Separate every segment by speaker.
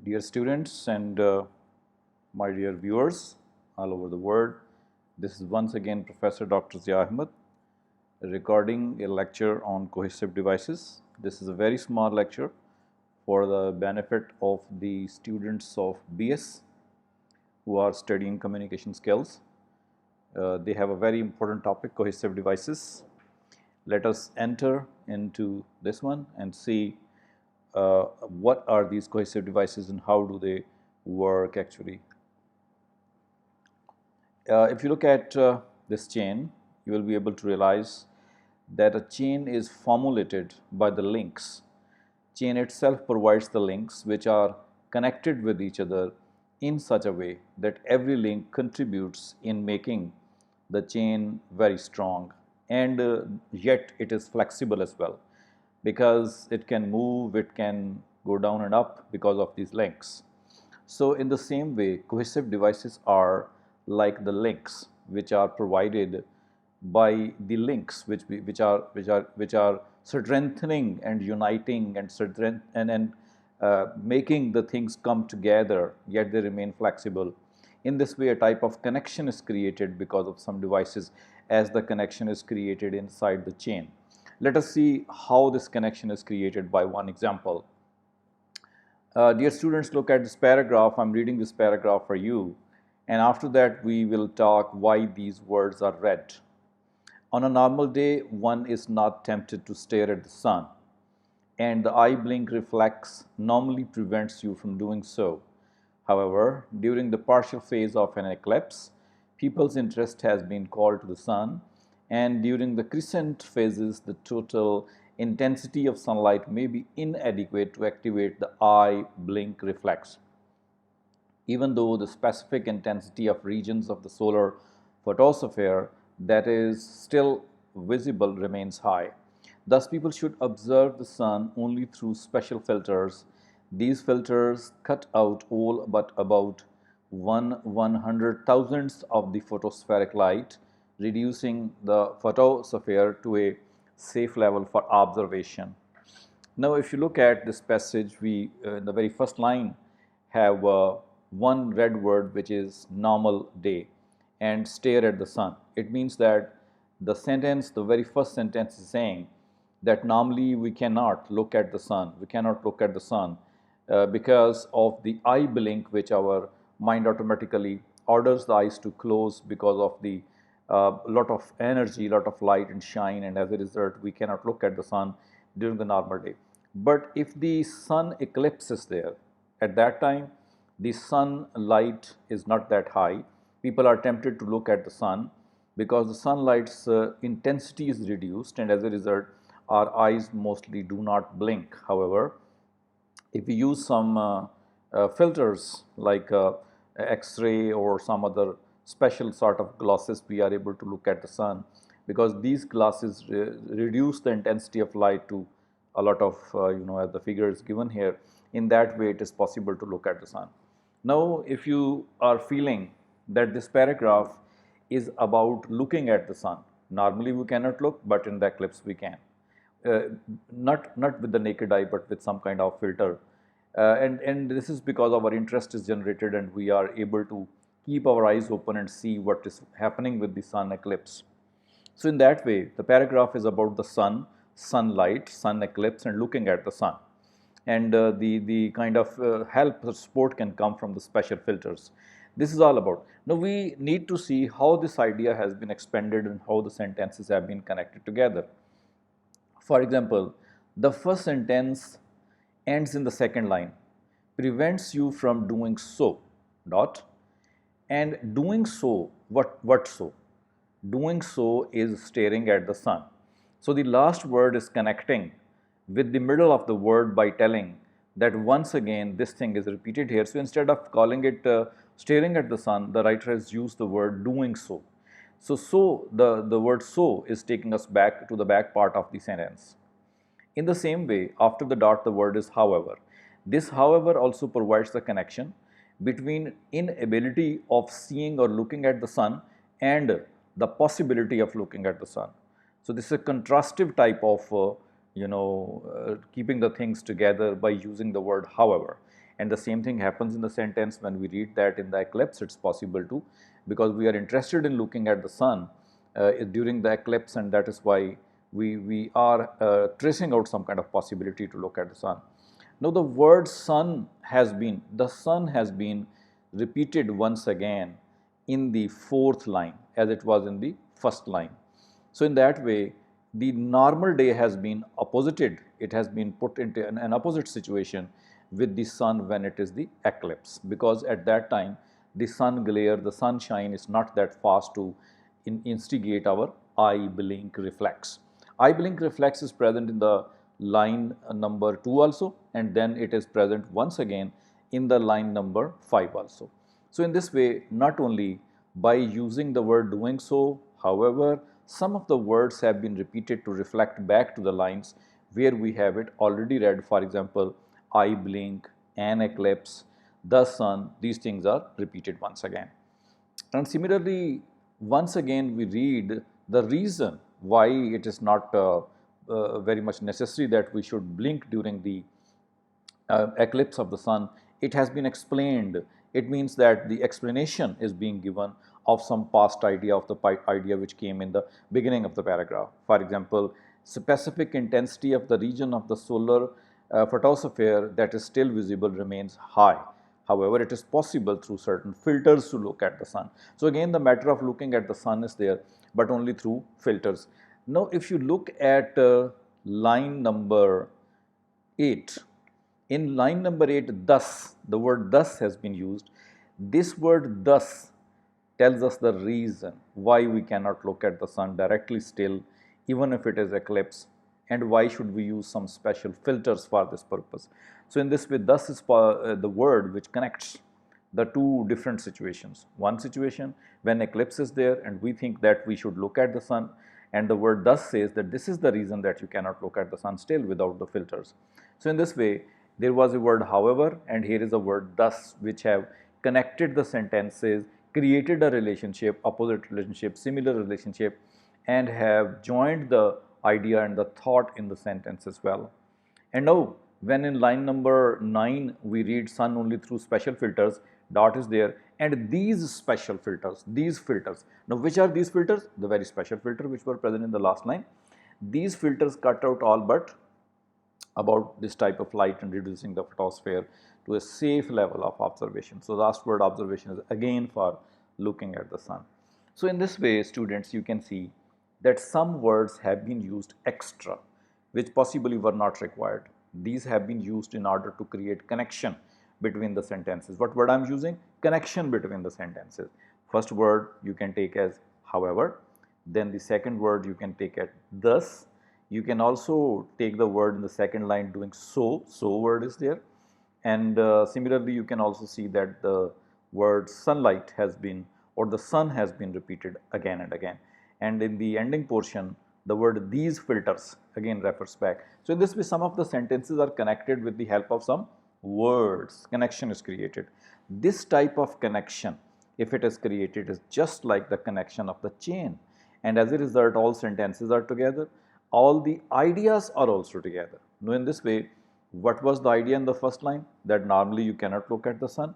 Speaker 1: Dear students and my dear viewers all over the world, this is once again Professor Dr. Ahmed recording a lecture on cohesive devices. This is a very small lecture for the benefit of the students of BS who are studying communication skills. They have a very important topic, cohesive devices. Let us enter into this one and see what are these cohesive devices and how do they work actually. If you look at this chain, you will be able to realize that a chain is formulated by the links. Chain itself provides the links which are connected with each other in such a way that every link contributes in making the chain very strong, and yet it is flexible as well, because it can move, it can go down and up because of these links. So in the same way, cohesive devices are like the links which are provided by the links which are strengthening and uniting and making the things come together, yet they remain flexible. In this way, a type of connection is created because of some devices, as the connection is created inside the chain. Let us see how this connection is created by one example. Dear students, look at this paragraph. I'm reading this paragraph for you, and after that we will talk why these words are read. On a normal day, one is not tempted to stare at the sun, and the eye blink reflex normally prevents you from doing so. However, during the partial phase of an eclipse, people's interest has been called to the sun, and during the crescent phases, the total intensity of sunlight may be inadequate to activate the eye blink reflex, even though the specific intensity of regions of the solar photosphere that is still visible remains high. Thus, people should observe the sun only through special filters. These filters cut out all but about 1/100,000th of the photospheric light, reducing the photosphere to a safe level for observation. Now, if you look at this passage, we in the very first line have one red word which is normal day and stare at the sun. It means that the sentence, the very first sentence is saying that normally we cannot look at the sun. We cannot look at the sun because of the eye blink which our mind automatically orders the eyes to close because of the lot of energy, lot of light and shine, and as a result we cannot look at the sun during the normal day. But if the sun eclipse is there, at that time the sunlight is not that high. People are tempted to look at the sun because the sunlight's intensity is reduced, and as a result our eyes mostly do not blink. However, if we use some filters like X-ray or some other special sort of glasses, we are able to look at the sun, because these glasses reduce the intensity of light to a lot of, as the figure is given here. In that way, it is possible to look at the sun. Now, if you are feeling that this paragraph is about looking at the sun, normally we cannot look, but in the eclipse we can. Not with the naked eye, but with some kind of filter. And this is because our interest is generated and we are able to keep our eyes open and see what is happening with the sun eclipse. So in that way, the paragraph is about the sun, sunlight, sun eclipse, and looking at the sun. And the kind of help or support can come from the special filters. This is all about. Now we need to see how this idea has been expanded and how the sentences have been connected together. For example, the first sentence ends in the second line, prevents you from doing so, dot, and doing so, what so? Doing so is staring at the sun. So the last word is connecting with the middle of the word by telling that once again this thing is repeated here. So instead of calling it staring at the sun, the writer has used the word doing so. So the word so is taking us back to the back part of the sentence. In the same way, after the dot, the word is however. This however also provides the connection between inability of seeing or looking at the sun and the possibility of looking at the sun. So this is a contrastive type of keeping the things together by using the word however. And the same thing happens in the sentence when we read that in the eclipse, it's possible too, because we are interested in looking at the sun during the eclipse, and that is why we are tracing out some kind of possibility to look at the sun. Now the word the sun has been repeated once again in the fourth line as it was in the first line. So in that way, the normal day has been opposited. It has been put into an opposite situation with the sun when it is the eclipse, because at that time the sun glare, the sunshine is not that fast to instigate our eye blink reflex. Eye blink reflex is present in the line number 2 also, and then it is present once again in the line number 5 also. So in this way, not only by using the word doing so, however, some of the words have been repeated to reflect back to the lines where we have it already read. For example, eye blink, an eclipse, the sun, these things are repeated once again. And similarly, once again we read the reason why it is not very much necessary that we should blink during the eclipse of the sun. It has been explained. It means that the explanation is being given of some past idea, of the idea which came in the beginning of the paragraph. For example, specific intensity of the region of the solar photosphere that is still visible remains high. However, it is possible through certain filters to look at the sun. So again, the matter of looking at the sun is there, but only through filters. Now, if you look at line number 8, in line number 8, thus, the word thus has been used. This word thus tells us the reason why we cannot look at the sun directly still, even if it is eclipse, and why should we use some special filters for this purpose. So in this way, thus is the word which connects the two different situations. One situation when eclipse is there and we think that we should look at the sun, and the word thus says that this is the reason that you cannot look at the sun still without the filters. So in this way, there was a word however, and here is a word thus, which have connected the sentences, created a relationship, opposite relationship, similar relationship, and have joined the idea and the thought in the sentence as well. And now, when in line number 9 we read sun only through special filters, dot is there, and these special filters, these filters. Now, which are these filters? The very special filter which were present in the last line. These filters cut out all but about this type of light and reducing the photosphere to a safe level of observation. So, the last word observation is again for looking at the sun. So, in this way, students, you can see that some words have been used extra, which possibly were not required. These have been used in order to create connection between the sentences. What word I am using? Connection between the sentences. First word you can take as however, then the second word you can take as thus. You can also take the word in the second line doing so word is there, and similarly you can also see that the word sunlight has been, or the sun has been repeated again and again, and in the ending portion the word these filters again refers back. So in this way, some of the sentences are connected with the help of some words. Connection is created. This type of connection, if it is created, is just like the connection of the chain, and as a result all sentences are together, all the ideas are also together. Now in this way, what was the idea in the first line? That normally you cannot look at the sun,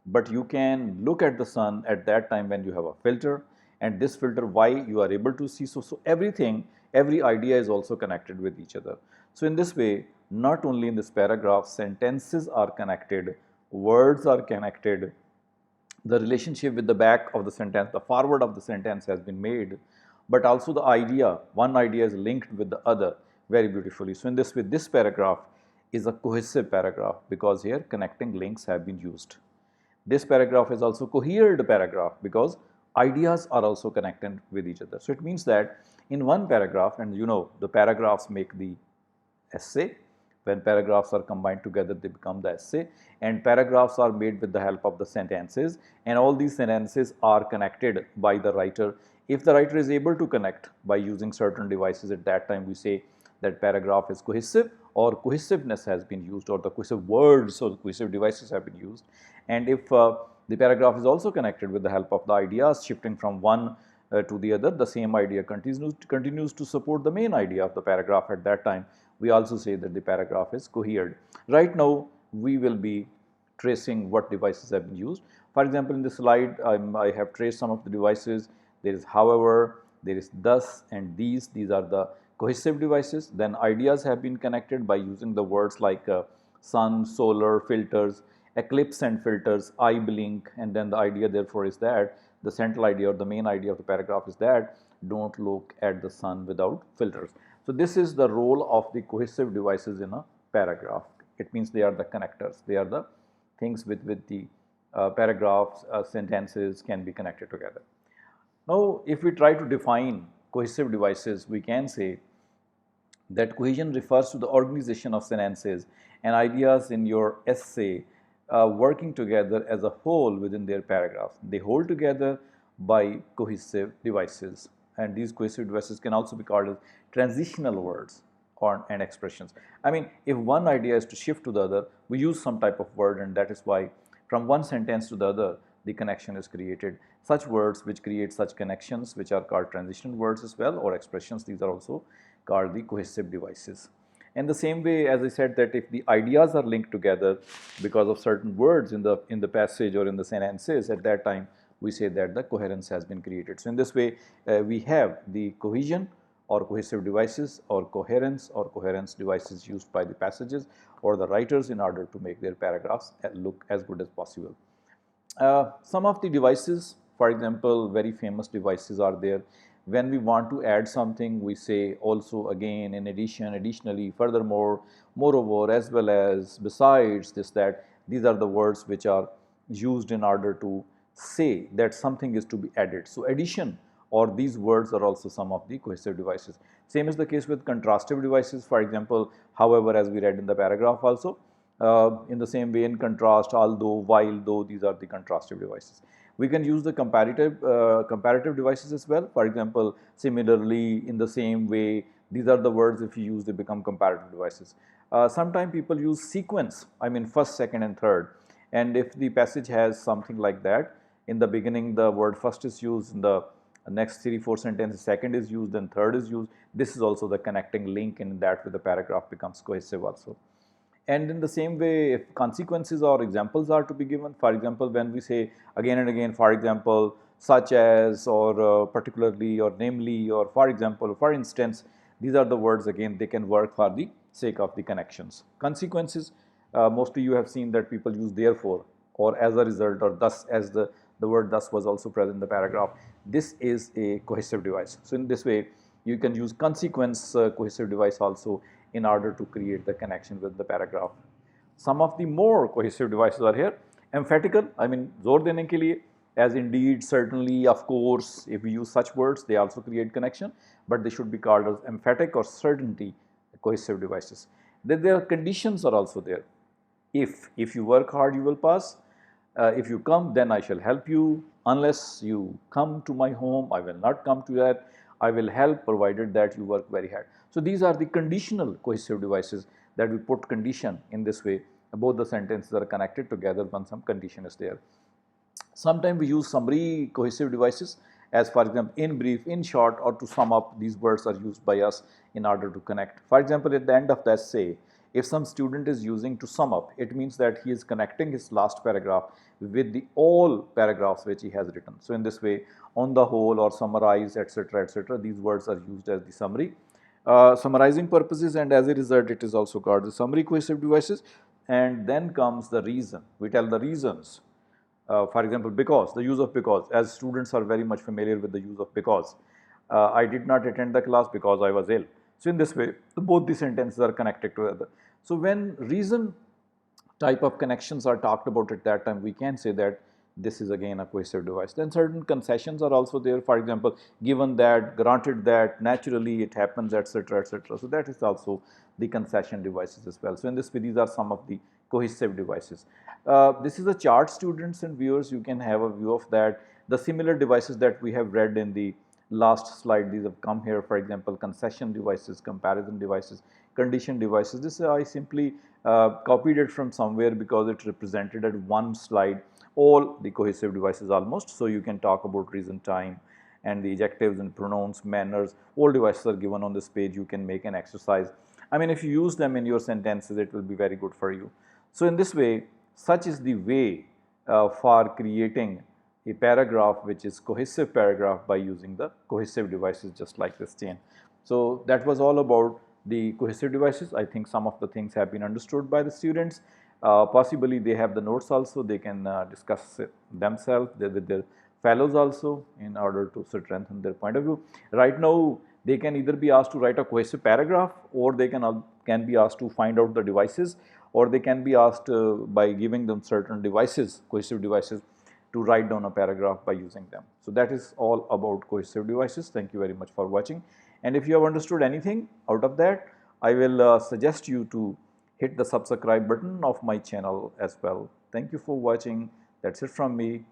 Speaker 1: but you can look at the sun at that time when you have a filter, and this filter why you are able to see. So everything, every idea is also connected with each other. So in this way, not only in this paragraph sentences are connected, words are connected, the relationship with the back of the sentence, the forward of the sentence has been made, but also the idea, one idea is linked with the other very beautifully. So in this way, this paragraph is a cohesive paragraph because here connecting links have been used. This paragraph is also cohered paragraph because ideas are also connected with each other. So it means that in one paragraph, and you know the paragraphs make the essay. When paragraphs are combined together, they become the essay, and paragraphs are made with the help of the sentences, and all these sentences are connected by the writer. If the writer is able to connect by using certain devices, at that time we say that paragraph is cohesive, or cohesiveness has been used, or the cohesive words or the cohesive devices have been used. And if the paragraph is also connected with the help of the ideas shifting from one to the other, the same idea continues to support the main idea of the paragraph. At that time, we also say that the paragraph is cohered. Right now, we will be tracing what devices have been used. For example, in this slide, I have traced some of the devices. There is however, there is thus and these. These are the cohesive devices. Then ideas have been connected by using the words like sun, solar, filters, eclipse and filters, eye blink, and then the idea therefore is that the central idea or the main idea of the paragraph is that don't look at the sun without filters. So this is the role of the cohesive devices in a paragraph. It means they are the connectors. They are the things with the paragraphs, sentences can be connected together. Now, if we try to define cohesive devices, we can say that cohesion refers to the organization of sentences and ideas in your essay working together as a whole within their paragraph. They hold together by cohesive devices, and these cohesive devices can also be called as transitional words and expressions. I mean, if one idea is to shift to the other, we use some type of word, and that is why from one sentence to the other, the connection is created. Such words which create such connections, which are called transition words as well, or expressions, these are also called the cohesive devices. In the same way, as I said, that if the ideas are linked together because of certain words in the passage or in the sentences, at that time we say that the coherence has been created. So in this way, we have the cohesion or cohesive devices or coherence devices used by the passages or the writers in order to make their paragraphs look as good as possible. Some of the devices, for example, very famous devices are there. When we want to add something, we say also, again, in addition, additionally, furthermore, moreover, as well as, besides, this, that. These are the words which are used in order to say that something is to be added. So addition or these words are also some of the cohesive devices. Same is the case with contrastive devices. For example, however, as we read in the paragraph also, in the same way, in contrast, although, while, though, these are the contrastive devices. We can use the comparative devices as well. For example, similarly, in the same way, these are the words, if you use, they become comparative devices. Sometimes people use sequence, I mean first, second and third. And if the passage has something like that, in the beginning the word first is used, in the next 3-4 sentences second is used, then third is used. This is also the connecting link, in that way the paragraph becomes cohesive also. And in the same way, if consequences or examples are to be given, for example, when we say again and again, for example, such as, or particularly, or namely, or for example, for instance, these are the words, again, they can work for the sake of the connections. Consequences, mostly you have seen that people use therefore, or as a result, or thus, as the word thus was also present in the paragraph. This is a cohesive device. So in this way, you can use consequence cohesive device also in order to create the connection with the paragraph. Some of the more cohesive devices are here. Emphatical, I mean जोर देने के लिए, as indeed, certainly, of course, if we use such words, they also create connection, but they should be called as emphatic or certainty cohesive devices. Then their conditions are also there. If you work hard, you will pass. If you come, then I shall help you. Unless you come to my home, I will not come to that. I will help, provided that you work very hard. So these are the conditional cohesive devices that we put condition in this way. Both the sentences are connected together when some condition is there. Sometimes we use summary cohesive devices, as for example, in brief, in short, or to sum up. These words are used by us in order to connect. For example, at the end of the essay, if some student is using to sum up, it means that he is connecting his last paragraph with the all paragraphs which he has written. So in this way, on the whole, or summarize, etc., these words are used as the summary. Summarizing purposes, and as a result, it is also called the summary cohesive devices. And then comes the reason. We tell the reasons. For example, because, the use of because, as students are very much familiar with the use of because. I did not attend the class because I was ill. So in this way, both the sentences are connected together. So when reason type of connections are talked about at that time, we can say that this is again a cohesive device. Then certain concessions are also there. For example, given that, granted that, naturally it happens, etc., etc. So that is also the concession devices as well. So in this way, these are some of the cohesive devices. This is a chart, students and viewers. You can have a view of that. The similar devices that we have read in the last slide, these have come here. For example, concession devices, comparison devices, condition devices. This I simply copied it from somewhere because it represented at one slide all the cohesive devices almost. So you can talk about reason, time, and the adjectives and pronouns, manners. All devices are given on this page. You can make an exercise. I mean, if you use them in your sentences, it will be very good for you. So in this way, Such is the way for creating a paragraph which is cohesive paragraph by using the cohesive devices just like this chain. So that was all about the cohesive devices. I think some of the things have been understood by the students. Possibly they have the notes also, they can discuss it themselves with their fellows also in order to strengthen their point of view. Right now they can either be asked to write a cohesive paragraph, or they can be asked to find out the devices, or they can be asked by giving them certain devices, cohesive devices, to write down a paragraph by using them. So that is all about cohesive devices. Thank you very much for watching. And if you have understood anything out of that, I will suggest you to hit the subscribe button of my channel as well. Thank you for watching. That's it from me.